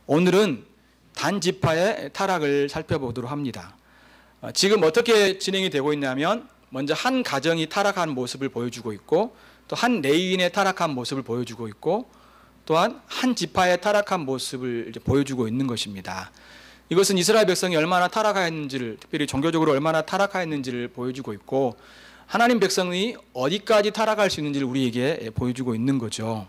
오늘은 단지파의 타락을 살펴보도록 합니다. 지금 어떻게 진행이 되고 있냐면 먼저 한 가정이 타락한 모습을 보여주고 있고 또 한 레위인의 타락한 모습을 보여주고 있고 또한 한 지파의 타락한 모습을 보여주고 있는 것입니다. 이것은 이스라엘 백성이 얼마나 타락하였는지를, 특별히 종교적으로 얼마나 타락하였는지를 보여주고 있고 하나님 백성이 어디까지 타락할 수 있는지를 우리에게 보여주고 있는 거죠.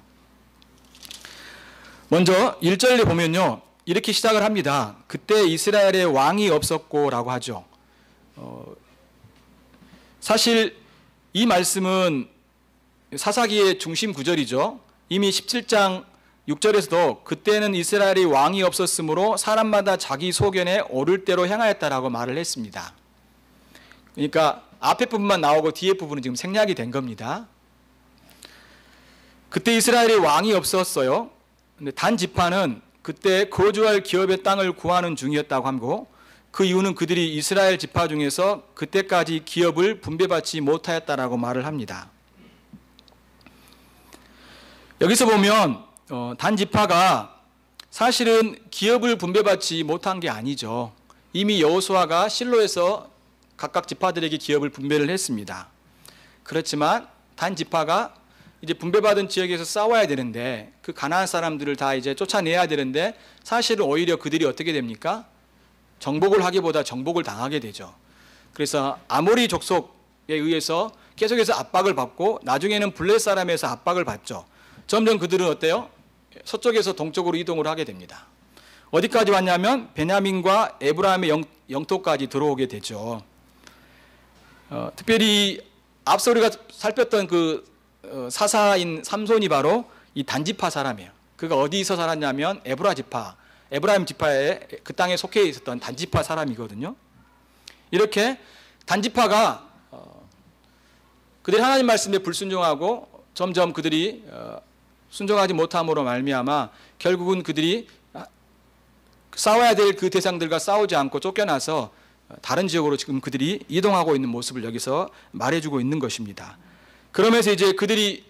먼저 1절에 보면요, 이렇게 시작을 합니다. 그때 이스라엘에 왕이 없었고 라고 하죠. 사실 이 말씀은 사사기의 중심 구절이죠. 이미 17장 6절에서도 그때는 이스라엘이 왕이 없었으므로 사람마다 자기 소견에 오를 대로 행하였다라고 말을 했습니다. 그러니까 앞에 부분만 나오고 뒤에 부분은 지금 생략이 된 겁니다. 그때 이스라엘이 왕이 없었어요. 근데 단 지파는 그때 거주할 기업의 땅을 구하는 중이었다고 하고 그 이유는 그들이 이스라엘 지파 중에서 그때까지 기업을 분배받지 못하였다라고 말을 합니다. 여기서 보면 단 지파가 사실은 기업을 분배받지 못한 게 아니죠. 이미 여호수아가 실로에서 각각 지파들에게 기업을 분배를 했습니다. 그렇지만 단 지파가 이제 분배받은 지역에서 싸워야 되는데 그 가나안 사람들을 다 이제 쫓아내야 되는데 사실은 오히려 그들이 어떻게 됩니까? 정복을 하기보다 정복을 당하게 되죠. 그래서 아모리 족속에 의해서 계속해서 압박을 받고 나중에는 블레 사람에서 압박을 받죠. 점점 그들은 어때요? 서쪽에서 동쪽으로 이동을 하게 됩니다. 어디까지 왔냐면 베냐민과 에브라임의 영토까지 들어오게 되죠. 특별히 앞서 우리가 살폈던 그 사사인 삼손이 바로 이 단지파 사람이에요. 그가 어디서 살았냐면 에브라임 지파에 그 땅에 속해 있었던 단지파 사람이거든요. 이렇게 단지파가 그들이 하나님 말씀에 불순종하고 점점 그들이 순종하지 못함으로 말미암아 결국은 그들이 싸워야 될 그 대상들과 싸우지 않고 쫓겨나서 다른 지역으로 지금 그들이 이동하고 있는 모습을 여기서 말해주고 있는 것입니다. 그러면서 이제 그들이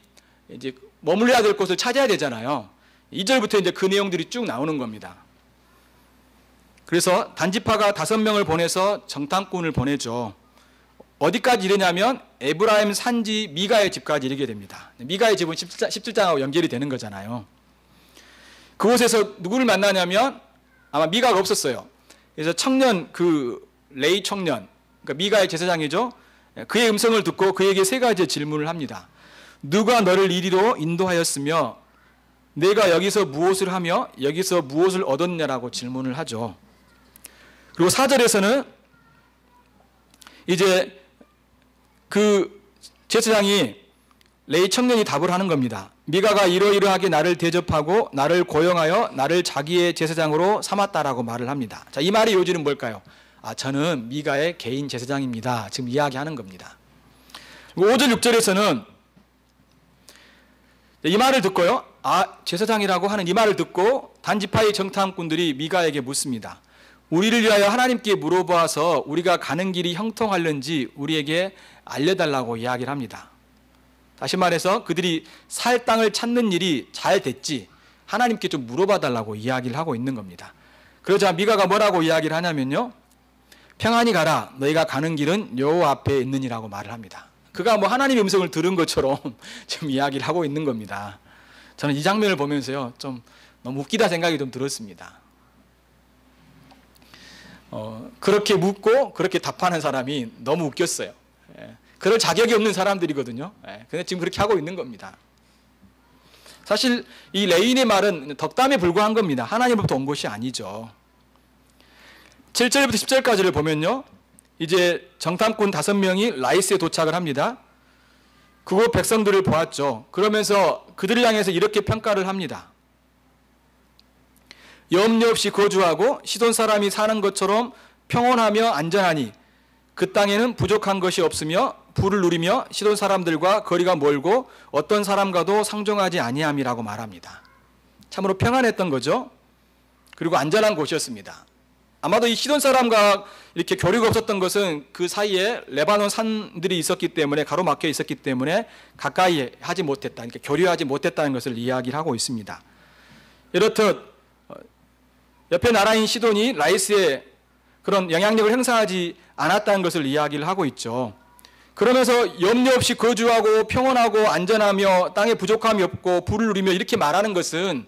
이제 머물러야 될 곳을 찾아야 되잖아요. 2절부터 이제 그 내용들이 쭉 나오는 겁니다. 그래서 단지파가 5명을 보내서 정탐꾼을 보내죠. 어디까지 이르냐면 에브라임 산지 미가의 집까지 이르게 됩니다. 미가의 집은 17장하고 연결이 되는 거잖아요. 그곳에서 누구를 만나냐면 아마 미가가 없었어요. 그래서 청년, 그 레이 청년, 그러니까 미가의 제사장이죠. 그의 음성을 듣고 그에게 3가지 질문을 합니다. 누가 너를 이리로 인도하였으며 내가 여기서 무엇을 하며 여기서 무엇을 얻었냐라고 질문을 하죠. 그리고 4절에서는 이제 그 제사장이 레이 청년이 답을 하는 겁니다. 미가가 이러이러하게 나를 대접하고 나를 고용하여 나를 자기의 제사장으로 삼았다라고 말을 합니다. 자, 이 말의 요지는 뭘까요? 저는 미가의 개인 제사장입니다. 지금 이야기하는 겁니다. 5절 6절에서는 이 말을 듣고요. 제사장이라고 하는 이 말을 듣고 단지파의 정탐꾼들이 미가에게 묻습니다. 우리를 위하여 하나님께 물어보아서 우리가 가는 길이 형통할는지 우리에게 알려달라고 이야기를 합니다. 다시 말해서 그들이 살 땅을 찾는 일이 잘 됐지 하나님께 좀 물어봐 달라고 이야기를 하고 있는 겁니다. 그러자 미가가 뭐라고 이야기를 하냐면요. 평안히 가라. 너희가 가는 길은 여호와 앞에 있느니라고 말을 합니다. 그가 뭐 하나님의 음성을 들은 것처럼 지금 이야기를 하고 있는 겁니다. 저는 이 장면을 보면서요. 좀 너무 웃기다 생각이 좀 들었습니다. 그렇게 묻고 그렇게 답하는 사람이 너무 웃겼어요. 그럴 자격이 없는 사람들이거든요. 근데 지금 그렇게 하고 있는 겁니다. 사실 이 레인의 말은 덕담에 불과한 겁니다. 하나님으로부터 온 것이 아니죠. 7절부터 10절까지를 보면요. 이제 정탐꾼 5명이 라이스에 도착을 합니다. 그곳 백성들을 보았죠. 그러면서 그들을 향해서 이렇게 평가를 합니다. 염려 없이 거주하고 시돈 사람이 사는 것처럼 평온하며 안전하니 그 땅에는 부족한 것이 없으며 부를 누리며 시돈 사람들과 거리가 멀고 어떤 사람과도 상종하지 아니함이라고 말합니다. 참으로 평안했던 거죠. 그리고 안전한 곳이었습니다. 아마도 이 시돈 사람과 이렇게 교류가 없었던 것은 그 사이에 레바논 산들이 있었기 때문에 가로막혀 있었기 때문에 가까이 하지 못했다. 그러니까 교류하지 못했다는 것을 이야기를 하고 있습니다. 이렇듯 옆에 나라인 시돈이 라이스에 그런 영향력을 행사하지 않았다는 것을 이야기를 하고 있죠. 그러면서 염려 없이 거주하고 평온하고 안전하며 땅에 부족함이 없고 부를 누리며 이렇게 말하는 것은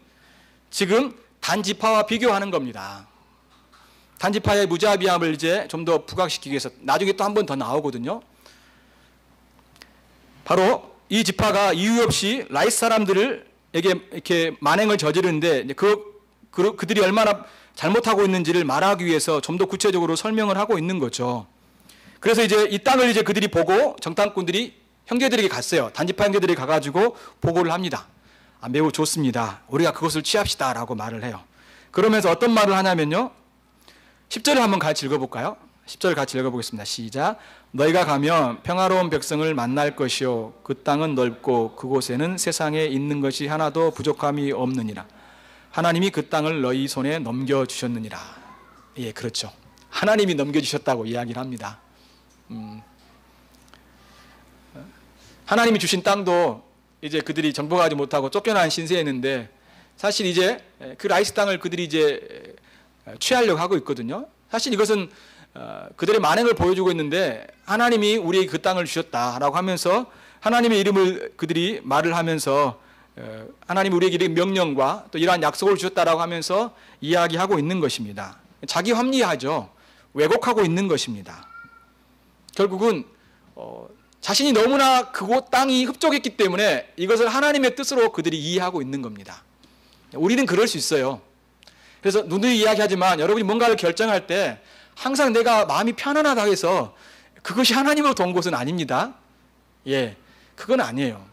지금 단지파와 비교하는 겁니다. 단지파의 무자비함을 이제 좀 더 부각시키기 위해서 나중에 또 한 번 더 나오거든요. 바로 이 지파가 이유 없이 라이스 사람들에게 이렇게 만행을 저지르는데 그들이 얼마나 잘못하고 있는지를 말하기 위해서 좀 더 구체적으로 설명을 하고 있는 거죠. 그래서 이제 이 땅을 이제 그들이 보고 정탐꾼들이 형제들에게 갔어요. 단지파 형제들이 가가지고 보고를 합니다. 매우 좋습니다. 우리가 그것을 취합시다라고 말을 해요. 그러면서 어떤 말을 하냐면요. 10절을 한번 같이 읽어볼까요? 10절 같이 읽어보겠습니다. 시작. 너희가 가면 평화로운 백성을 만날 것이요 그 땅은 넓고 그곳에는 세상에 있는 것이 하나도 부족함이 없느니라. 하나님이 그 땅을 너희 손에 넘겨주셨느니라. 예, 그렇죠. 하나님이 넘겨주셨다고 이야기를 합니다. 하나님이 주신 땅도 이제 그들이 정복하지 못하고 쫓겨난 신세였는데 사실 이제 그 라이스 땅을 그들이 이제 취하려고 하고 있거든요. 사실 이것은 그들의 만행을 보여주고 있는데 하나님이 우리에게 그 땅을 주셨다라고 하면서 하나님의 이름을 그들이 말을 하면서 하나님이 우리에게 명령과 또 이러한 약속을 주셨다라고 하면서 이야기하고 있는 것입니다. 자기 합리화하죠. 왜곡하고 있는 것입니다. 결국은 자신이 너무나 그곳 땅이 흡족했기 때문에 이것을 하나님의 뜻으로 그들이 이해하고 있는 겁니다. 우리는 그럴 수 있어요. 그래서 누누이 이야기하지만 여러분이 뭔가를 결정할 때 항상 내가 마음이 편안하다고 해서 그것이 하나님으로부터 온 것은 아닙니다. 예, 그건 아니에요.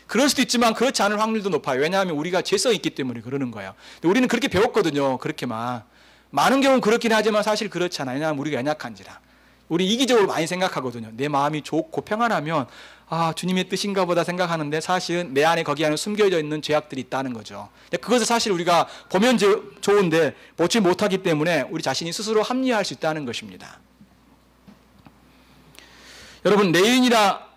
그럴 수도 있지만 그렇지 않을 확률도 높아요. 왜냐하면 우리가 죄성이 있기 때문에 그러는 거예요. 근데 우리는 그렇게 배웠거든요. 그렇게만. 많은 경우는 그렇긴 하지만 사실 그렇지 않아요. 왜냐하면 우리가 연약한지라. 우리 이기적으로 많이 생각하거든요. 내 마음이 좋고 평안하면 주님의 뜻인가 보다 생각하는데 사실은 내 안에 거기 안에 숨겨져 있는 죄악들이 있다는 거죠. 그것을 사실 우리가 보면 좋은데 보지 못하기 때문에 우리 자신이 스스로 합리화할 수 있다는 것입니다. 여러분, 레인이나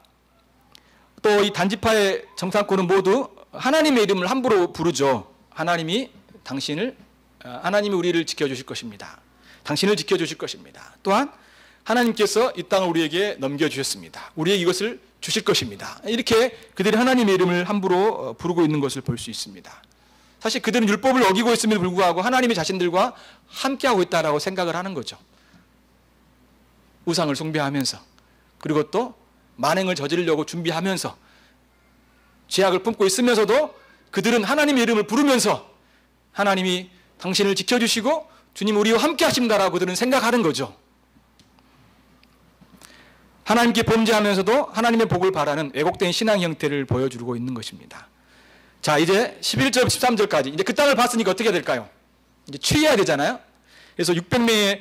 또 이 단지파의 정탐꾼은 모두 하나님의 이름을 함부로 부르죠. 하나님이 우리를 지켜주실 것입니다. 당신을 지켜주실 것입니다. 또한 하나님께서 이 땅을 우리에게 넘겨주셨습니다. 우리에게 이것을 주실 것입니다. 이렇게 그들이 하나님의 이름을 함부로 부르고 있는 것을 볼 수 있습니다. 사실 그들은 율법을 어기고 있음에도 불구하고 하나님이 자신들과 함께하고 있다고 생각을 하는 거죠. 우상을 숭배하면서 그리고 또 만행을 저지르려고 준비하면서 죄악을 품고 있으면서도 그들은 하나님의 이름을 부르면서 하나님이 당신을 지켜주시고 주님 우리와 함께 하십니다라고 그들은 생각하는 거죠. 하나님께 범죄하면서도 하나님의 복을 바라는 왜곡된 신앙 형태를 보여주고 있는 것입니다. 자, 이제 11절, 13절까지 이제 그 땅을 봤으니까 어떻게 될까요? 이제 취해야 되잖아요. 그래서 600명의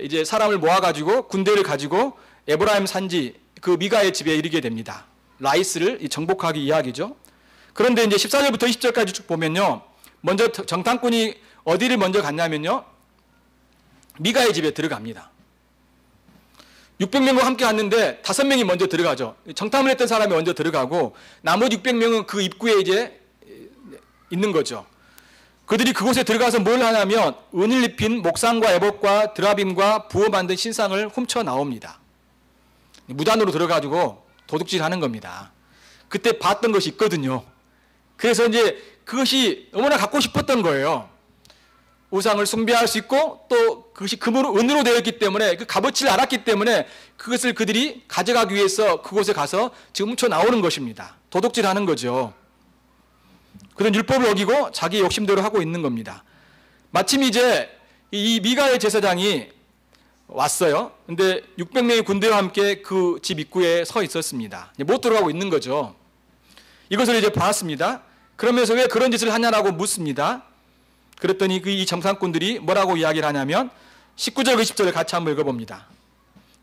이제 사람을 모아가지고 군대를 가지고 에브라임 산지 그 미가의 집에 이르게 됩니다. 라이스를 정복하기 이야기죠. 그런데 이제 14절부터 20절까지 쭉 보면요. 먼저 정탐꾼이 어디를 먼저 갔냐면요. 미가의 집에 들어갑니다. 600명과 함께 갔는데 5명이 먼저 들어가죠. 정탐을 했던 사람이 먼저 들어가고 나머지 600명은 그 입구에 이제 있는 거죠. 그들이 그곳에 들어가서 뭘 하냐면 은을 입힌 목상과 에봇과 드라빔과 부어 만든 신상을 훔쳐 나옵니다. 무단으로 들어가지고 도둑질하는 겁니다. 그때 봤던 것이 있거든요. 그래서 이제 그것이 너무나 갖고 싶었던 거예요. 우상을 숭배할 수 있고 또 그것이 금으로 은으로 되어 있기 때문에 그 값어치를 알았기 때문에 그것을 그들이 가져가기 위해서 그곳에 가서 지금 훔쳐 나오는 것입니다. 도둑질하는 거죠. 그런 율법을 어기고 자기 욕심대로 하고 있는 겁니다. 마침 이제 이 미가의 제사장이 왔어요. 근데 600명의 군대와 함께 그 집 입구에 서 있었습니다. 못 들어가고 있는 거죠. 이것을 이제 봤습니다. 그러면서 왜 그런 짓을 하냐라고 묻습니다. 그랬더니 이 정탐꾼들이 뭐라고 이야기를 하냐면 19절, 20절을 같이 한번 읽어봅니다.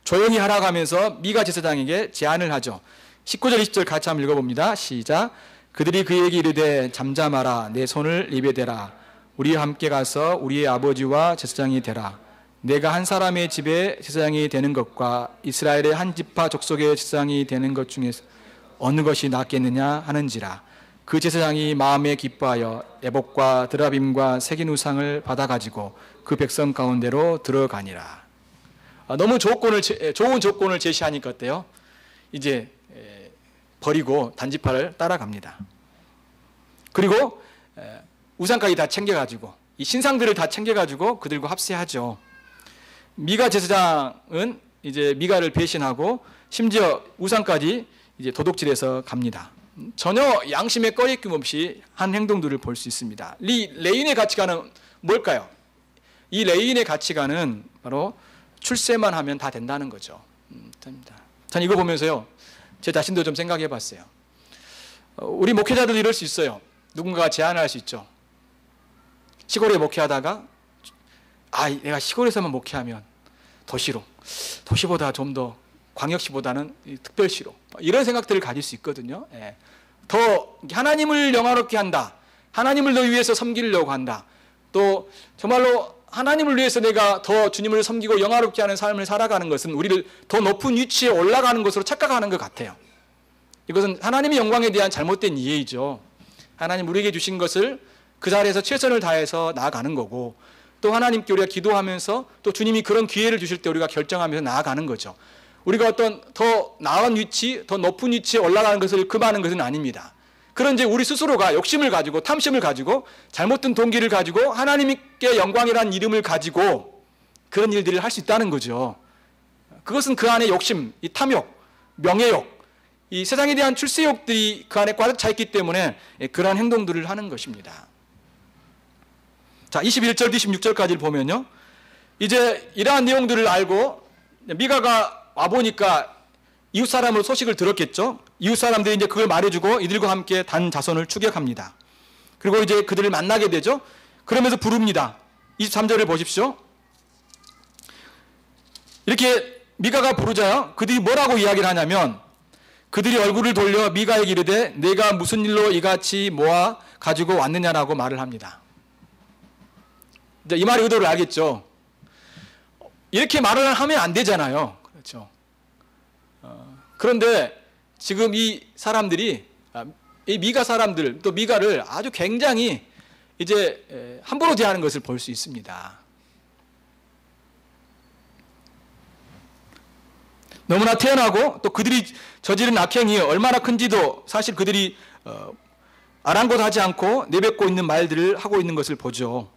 조용히 하라고 하면서 미가 제사장에게 제안을 하죠. 19절, 20절 같이 한번 읽어봅니다. 시작. 그들이 그에게 이르되 잠잠하라. 내 손을 입에 대라. 우리와 함께 가서 우리의 아버지와 제사장이 되라. 내가 한 사람의 집에 제사장이 되는 것과 이스라엘의 한 지파 족속의 제사장이 되는 것 중에서 어느 것이 낫겠느냐 하는지라. 그 제사장이 마음에 기뻐하여 에봇과 드라빔과 새긴 우상을 받아가지고 그 백성 가운데로 들어가니라. 너무 좋은 조건을 제시하니까 어때요? 이제 버리고 단지파를 따라갑니다. 그리고 우상까지 다 챙겨가지고 이 신상들을 다 챙겨가지고 그들과 합세하죠. 미가 제사장은 이제 미가를 배신하고 심지어 우상까지 이제 도둑질해서 갑니다. 전혀 양심에 꺼리낌 없이 한 행동들을 볼 수 있습니다. 이 레인의 가치관은 뭘까요? 이 레인의 가치관은 바로 출세만 하면 다 된다는 거죠. 저는 이거 보면서요, 제 자신도 좀 생각해 봤어요. 우리 목회자들도 이럴 수 있어요. 누군가가 제안을 할 수 있죠. 시골에 목회하다가 내가 시골에서만 목회하면 도시로, 도시보다 좀 더 광역시보다는 특별시로, 이런 생각들을 가질 수 있거든요. 더 하나님을 영화롭게 한다, 하나님을 더 위해서 섬기려고 한다, 또 정말로 하나님을 위해서 내가 더 주님을 섬기고 영화롭게 하는 삶을 살아가는 것은 우리를 더 높은 위치에 올라가는 것으로 착각하는 것 같아요. 이것은 하나님의 영광에 대한 잘못된 이해이죠. 하나님 우리에게 주신 것을 그 자리에서 최선을 다해서 나아가는 거고, 또 하나님께 우리가 기도하면서 또 주님이 그런 기회를 주실 때 우리가 결정하면서 나아가는 거죠. 우리가 어떤 더 나은 위치, 더 높은 위치에 올라가는 것을 금하는 것은 아닙니다. 그런 이제 우리 스스로가 욕심을 가지고 탐심을 가지고 잘못된 동기를 가지고 하나님께 영광이라는 이름을 가지고 그런 일들을 할 수 있다는 거죠. 그것은 그 안에 욕심, 이 탐욕, 명예욕, 이 세상에 대한 출세욕들이 그 안에 꽉 차 있기 때문에 그러한 행동들을 하는 것입니다. 자, 21절, 26절까지를 보면요, 이제 이러한 내용들을 알고 미가가 와보니까 이웃 사람으로 소식을 들었겠죠. 이웃 사람들이 이제 그걸 말해주고 이들과 함께 단 자손을 추격합니다. 그리고 이제 그들을 만나게 되죠. 그러면서 부릅니다. 23절을 보십시오. 이렇게 미가가 부르자요, 그들이 뭐라고 이야기를 하냐면, 그들이 얼굴을 돌려 미가에게 이르되 내가 무슨 일로 이같이 모아 가지고 왔느냐라고 말을 합니다. 이제 이 말의 의도를 알겠죠. 이렇게 말을 하면 안 되잖아요. 그렇죠. 그런데 지금 이 사람들이, 이 미가 사람들, 또 미가를 아주 굉장히 이제 함부로 대하는 것을 볼 수 있습니다. 너무나 태연하고 또 그들이 저지른 악행이 얼마나 큰지도 사실 그들이 아랑곳하지 않고 내뱉고 있는 말들을 하고 있는 것을 보죠.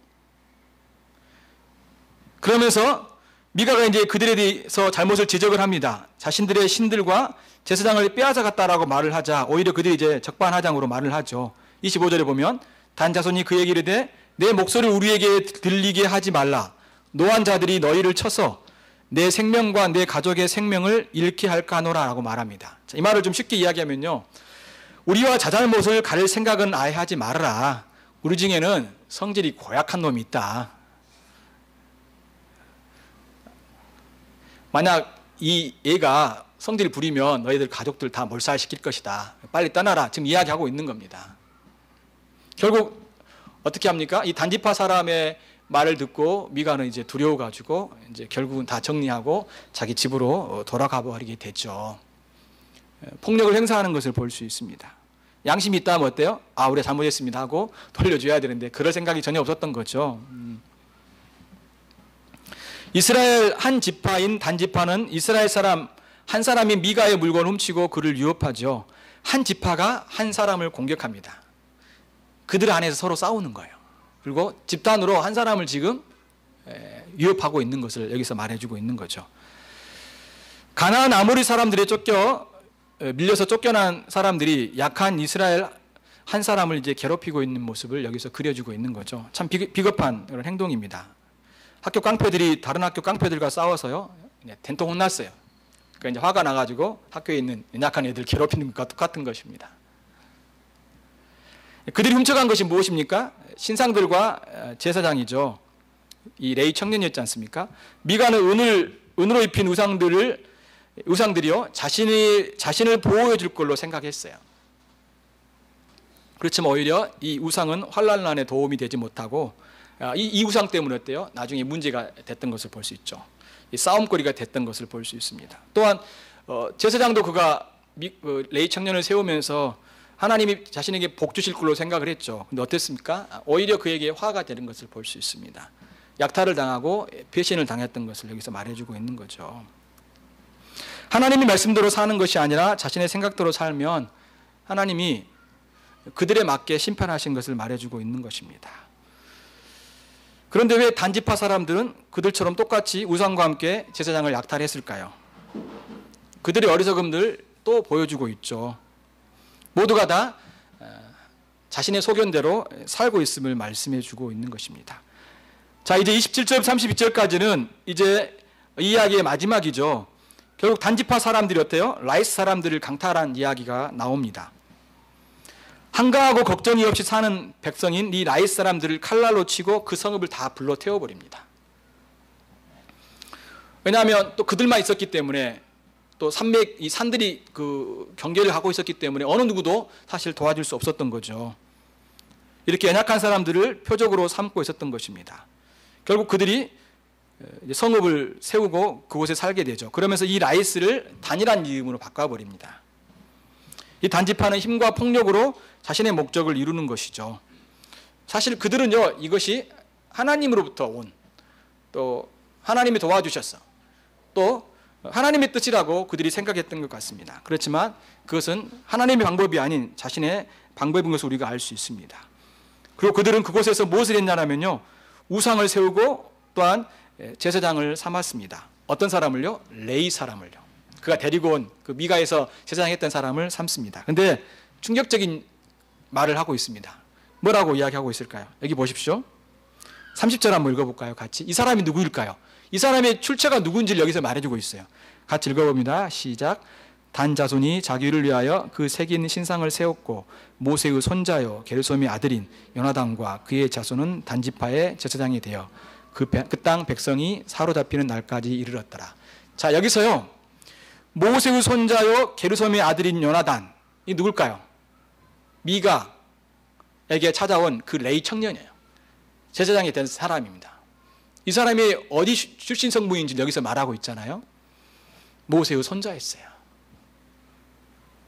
그러면서 미가가 이제 그들에 대해서 잘못을 지적을 합니다. 자신들의 신들과 제사장을 빼앗아갔다라고 말을 하자 오히려 그들이 이제 적반하장으로 말을 하죠. 25절에 보면 단 자손이 그에게 이르되 내 목소리를 우리에게 들리게 하지 말라. 노한 자들이 너희를 쳐서 내 생명과 내 가족의 생명을 잃게 할까 하노라 라고 말합니다. 자, 이 말을 좀 쉽게 이야기하면요, 우리와 자잘못을 가릴 생각은 아예 하지 말아라. 우리 중에는 성질이 고약한 놈이 있다. 만약 이 애가 성질을 부리면 너희들 가족들 다 몰살시킬 것이다. 빨리 떠나라. 지금 이야기하고 있는 겁니다. 결국 어떻게 합니까? 이 단지파 사람의 말을 듣고 미가는 이제 두려워가지고 이제 결국은 다 정리하고 자기 집으로 돌아가 버리게 됐죠. 폭력을 행사하는 것을 볼 수 있습니다. 양심이 있다면 어때요? 우리가 잘못했습니다 하고 돌려줘야 되는데 그럴 생각이 전혀 없었던 거죠. 이스라엘 한 지파인 단지파는 이스라엘 사람 한 사람이 미가의 물건을 훔치고 그를 유업하죠. 한 지파가 한 사람을 공격합니다. 그들 안에서 서로 싸우는 거예요. 그리고 집단으로 한 사람을 지금 위협하고 있는 것을 여기서 말해주고 있는 거죠. 가나안 아모리 사람들에 밀려서 쫓겨난 사람들이 약한 이스라엘 한 사람을 이제 괴롭히고 있는 모습을 여기서 그려주고 있는 거죠. 참 비겁한 그런 행동입니다. 학교 깡패들이 다른 학교 깡패들과 싸워서요, 된통 혼났어요. 그러니까 이제 화가 나가지고 학교에 있는 약한 애들 괴롭히는 것과 똑같은 것입니다. 그들이 훔쳐간 것이 무엇입니까? 신상들과 제사장이죠. 이 레위 청년이었지 않습니까? 미가는 은으로 입힌 우상들이요, 자신을 보호해 줄 걸로 생각했어요. 그렇지만 오히려 이 우상은 환난에 도움이 되지 못하고 이 우상 때문에 어때요? 나중에 문제가 됐던 것을 볼 수 있죠. 이 싸움거리가 됐던 것을 볼 수 있습니다. 또한 제사장도 그가 레위 청년을 세우면서 하나님이 자신에게 복 주실 걸로 생각을 했죠. 근데 어땠습니까? 오히려 그에게 화가 되는 것을 볼 수 있습니다. 약탈을 당하고 배신을 당했던 것을 여기서 말해주고 있는 거죠. 하나님의 말씀대로 사는 것이 아니라 자신의 생각대로 살면 하나님이 그들에 맞게 심판하신 것을 말해주고 있는 것입니다. 그런데 왜 단지파 사람들은 그들처럼 똑같이 우상과 함께 제사장을 약탈했을까요? 그들의 어리석음들 또 보여주고 있죠. 모두가 다 자신의 소견대로 살고 있음을 말씀해 주고 있는 것입니다. 자, 이제 27절 32절까지는 이제 이 이야기의 마지막이죠. 결국 단지파 사람들이 어때요? 라이스 사람들을 강탈한 이야기가 나옵니다. 한가하고 걱정이 없이 사는 백성인 이 라이스 사람들을 칼날로 치고 그 성읍을 다 불러 태워버립니다. 왜냐하면 또 그들만 있었기 때문에, 또 이 산들이 그 경계를 하고 있었기 때문에 어느 누구도 사실 도와줄 수 없었던 거죠. 이렇게 연약한 사람들을 표적으로 삼고 있었던 것입니다. 결국 그들이 성읍을 세우고 그곳에 살게 되죠. 그러면서 이 라이스를 단이란 이름으로 바꿔버립니다. 이 단지파는 힘과 폭력으로 자신의 목적을 이루는 것이죠. 사실 그들은요, 이것이 하나님으로부터 온, 또 하나님이 도와주셨어, 또 하나님의 뜻이라고 그들이 생각했던 것 같습니다. 그렇지만 그것은 하나님의 방법이 아닌 자신의 방법인 것을 우리가 알 수 있습니다. 그리고 그들은 그곳에서 무엇을 했냐면요, 우상을 세우고 또한 제사장을 삼았습니다. 어떤 사람을요? 레위 사람을요. 그가 데리고 온 그 미가에서 제사장했던 사람을 삼습니다. 근데 충격적인 말을 하고 있습니다. 뭐라고 이야기하고 있을까요? 여기 보십시오. 30절 한번 읽어볼까요? 같이. 이 사람이 누구일까요? 이 사람의 출처가 누군지를 여기서 말해주고 있어요. 같이 읽어봅니다. 시작. 단 자손이 자기를 위하여 그 새긴 신상을 세웠고 모세의 손자요 게르솜의 아들인 요나단과 그의 자손은 단지파의 제사장이 되어 그 땅 백성이 사로잡히는 날까지 이르렀더라. 자, 여기서요, 모세의 손자요 게르솜의 아들인 요나단, 이 누굴까요? 미가에게 찾아온 그 레위 청년이에요. 제사장이 된 사람입니다. 이 사람이 어디 출신 성부인지 여기서 말하고 있잖아요. 모세의 손자였어요.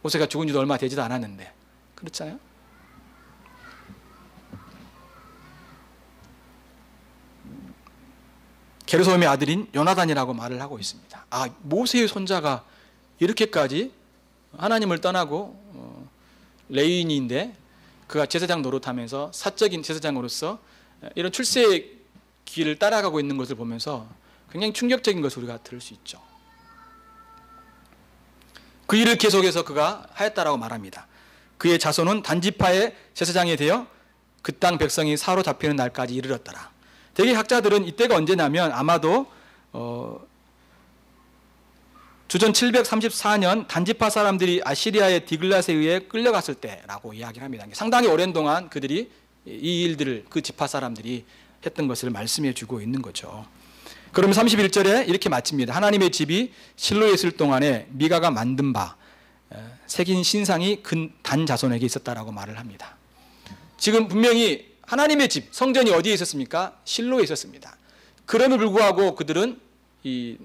모세가 죽은 지도 얼마 되지도 않았는데, 그렇잖아요. 게르솜의 아들인 요나단이라고 말을 하고 있습니다. 아, 모세의 손자가 이렇게까지 하나님을 떠나고 레위인인데 그가 제사장 노릇하면서 사적인 제사장으로서 이런 출세의 길을 따라가고 있는 것을 보면서 굉장히 충격적인 것을 우리가 들을 수 있죠. 그 일을 계속해서 그가 하였다라고 말합니다. 그의 자손은 단지파의 제사장이 되어 그 땅 백성이 사로잡히는 날까지 이르렀더라. 대개 학자들은 이때가 언제냐면 아마도 주전 734년 단지파 사람들이 아시리아의 디글랏에 의해 끌려갔을 때라고 이야기를 합니다. 상당히 오랜 동안 그들이 이 일들을 그 지파 사람들이 했던 것을 말씀해 주고 있는 거죠. 그러면 31절에 이렇게 마칩니다. 하나님의 집이 실로에 있을 동안에 미가가 만든 바 새긴 신상이 단 자손에게 있었다라고 말을 합니다. 지금 분명히 하나님의 집, 성전이 어디에 있었습니까? 실로에 있었습니다. 그럼에도 불구하고 그들은 이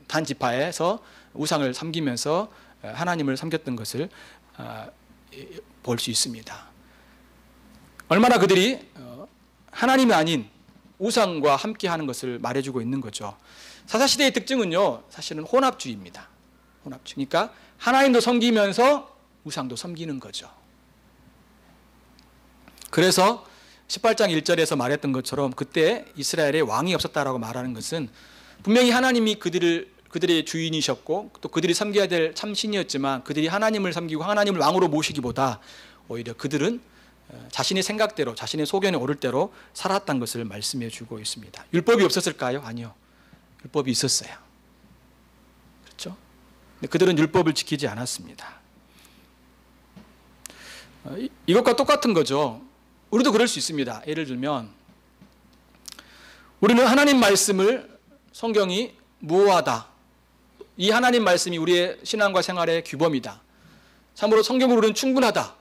단 지파에서 우상을 섬기면서 하나님을 섬겼던 것을 볼 수 있습니다. 얼마나 그들이 하나님이 아닌 우상과 함께하는 것을 말해주고 있는 거죠. 사사시대의 특징은요, 사실은 혼합주의입니다. 혼합주의. 그러니까 하나님도 섬기면서 우상도 섬기는 거죠. 그래서 18장 1절에서 말했던 것처럼 그때 이스라엘에 왕이 없었다라고 말하는 것은 분명히 하나님이 그들의 주인이셨고 또 그들이 섬겨야 될 참신이었지만 그들이 하나님을 섬기고 하나님을 왕으로 모시기보다 오히려 그들은 자신의 생각대로 자신의 소견에 오를 대로 살았다는 것을 말씀해 주고 있습니다. 율법이 없었을까요? 아니요. 율법이 있었어요. 그렇죠? 근데 그들은 율법을 지키지 않았습니다. 이것과 똑같은 거죠. 우리도 그럴 수 있습니다. 예를 들면 우리는 하나님 말씀을 성경이 무오하다. 이 하나님 말씀이 우리의 신앙과 생활의 규범이다. 참으로 성경으로 우리는 충분하다.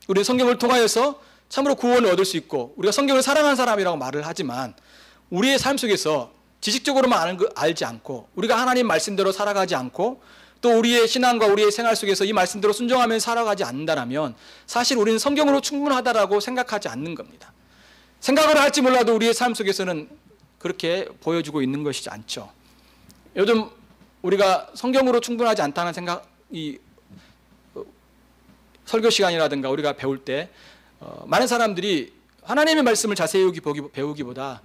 우리는 성경을 통하여서 참으로 구원을 얻을 수 있고 우리가 성경을 사랑하는 사람이라고 말을 하지만 우리의 삶 속에서 지식적으로만 알지 않고 우리가 하나님 말씀대로 살아가지 않고 또 우리의 신앙과 우리의 생활 속에서 이 말씀대로 순종하며 살아가지 않는다면 사실 우리는 성경으로 충분하다라고 생각하지 않는 겁니다. 생각을 할지 몰라도 우리의 삶 속에서는 그렇게 보여주고 있는 것이지 않죠. 요즘 우리가 성경으로 충분하지 않다는 생각이 설교 시간이라든가 우리가 배울 때 많은 사람들이 하나님의 말씀을 자세히 배우기보다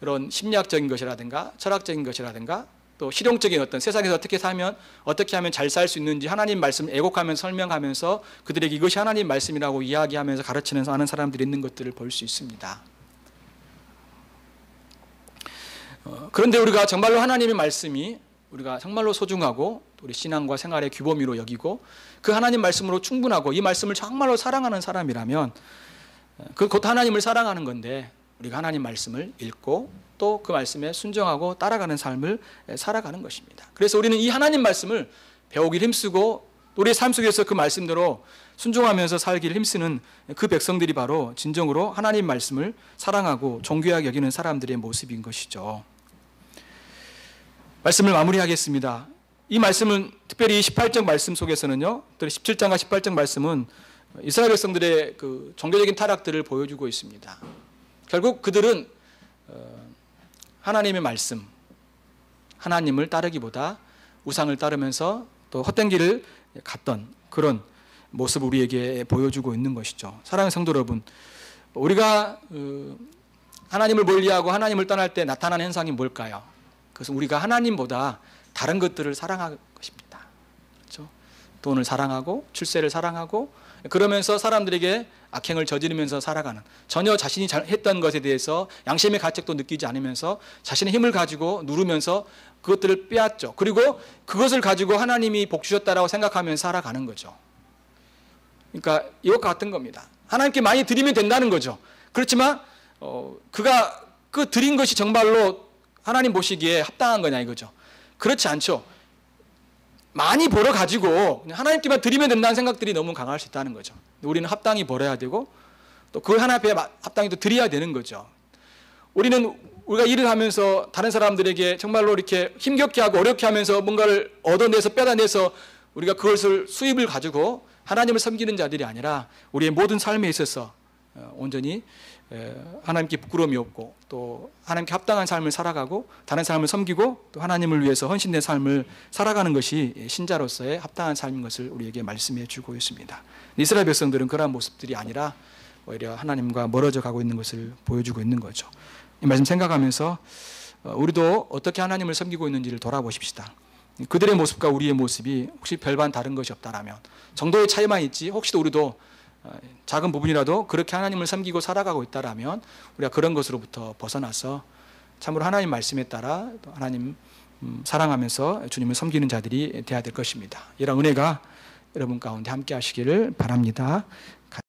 이런 심리학적인 것이라든가 철학적인 것이라든가 또 실용적인 어떤 세상에서 어떻게 살면 어떻게 하면 잘 살 수 있는지 하나님 말씀 애곡하면서 설명하면서 그들에게 이것이 하나님 말씀이라고 이야기하면서 가르치는 많은 사람들이 있는 것들을 볼 수 있습니다. 그런데 우리가 정말로 하나님의 말씀이 우리가 정말로 소중하고 우리 신앙과 생활의 규범위로 여기고 그 하나님 말씀으로 충분하고 이 말씀을 정말로 사랑하는 사람이라면 곧 하나님을 사랑하는 건데 우리가 하나님 말씀을 읽고 또 그 말씀에 순종하고 따라가는 삶을 살아가는 것입니다. 그래서 우리는 이 하나님 말씀을 배우기를 힘쓰고 우리의 삶 속에서 그 말씀대로 순종하면서 살기를 힘쓰는 그 백성들이 바로 진정으로 하나님 말씀을 사랑하고 존귀하게 여기는 사람들의 모습인 것이죠. 말씀을 마무리하겠습니다. 이 말씀은 특별히 18장 말씀 속에서는요, 또 17장과 18장 말씀은 이스라엘 백성들의 그 종교적인 타락들을 보여주고 있습니다. 결국 그들은 하나님의 말씀, 하나님을 따르기보다 우상을 따르면서 또 헛된 길을 갔던 그런 모습을 우리에게 보여주고 있는 것이죠. 사랑하는 성도 여러분, 우리가 하나님을 멀리하고 하나님을 떠날 때 나타나는 현상이 뭘까요? 그것은 우리가 하나님보다 다른 것들을 사랑하는 것입니다. 그렇죠? 돈을 사랑하고 출세를 사랑하고 그러면서 사람들에게 악행을 저지르면서 살아가는, 전혀 자신이 했던 것에 대해서 양심의 가책도 느끼지 않으면서 자신의 힘을 가지고 누르면서 그것들을 빼앗죠. 그리고 그것을 가지고 하나님이 복 주셨다라고 생각하면서 살아가는 거죠. 그러니까 이것과 같은 겁니다. 하나님께 많이 드리면 된다는 거죠. 그렇지만 그가 그 드린 것이 정말로 하나님 보시기에 합당한 거냐 이거죠. 그렇지 않죠. 많이 벌어가지고 하나님께만 드리면 된다는 생각들이 너무 강할 수 있다는 거죠. 우리는 합당히 벌어야 되고 또 그 하나님 앞에 합당히 또 드려야 되는 거죠. 우리가 일을 하면서 다른 사람들에게 정말로 이렇게 힘겹게 하고 어렵게 하면서 뭔가를 얻어내서 빼다내서 우리가 그것을 수입을 가지고 하나님을 섬기는 자들이 아니라 우리의 모든 삶에 있어서 온전히 하나님께 부끄러움이 없고 또 하나님께 합당한 삶을 살아가고 다른 사람을 섬기고 또 하나님을 위해서 헌신된 삶을 살아가는 것이 신자로서의 합당한 삶인 것을 우리에게 말씀해 주고 있습니다. 이스라엘 백성들은 그러한 모습들이 아니라 오히려 하나님과 멀어져 가고 있는 것을 보여주고 있는 거죠. 이 말씀 생각하면서 우리도 어떻게 하나님을 섬기고 있는지를 돌아보십시다. 그들의 모습과 우리의 모습이 혹시 별반 다른 것이 없다라면 정도의 차이만 있지 혹시도 우리도 작은 부분이라도 그렇게 하나님을 섬기고 살아가고 있다라면 우리가 그런 것으로부터 벗어나서 참으로 하나님 말씀에 따라 하나님 사랑하면서 주님을 섬기는 자들이 되어야 될 것입니다. 이런 은혜가 여러분 가운데 함께 하시기를 바랍니다.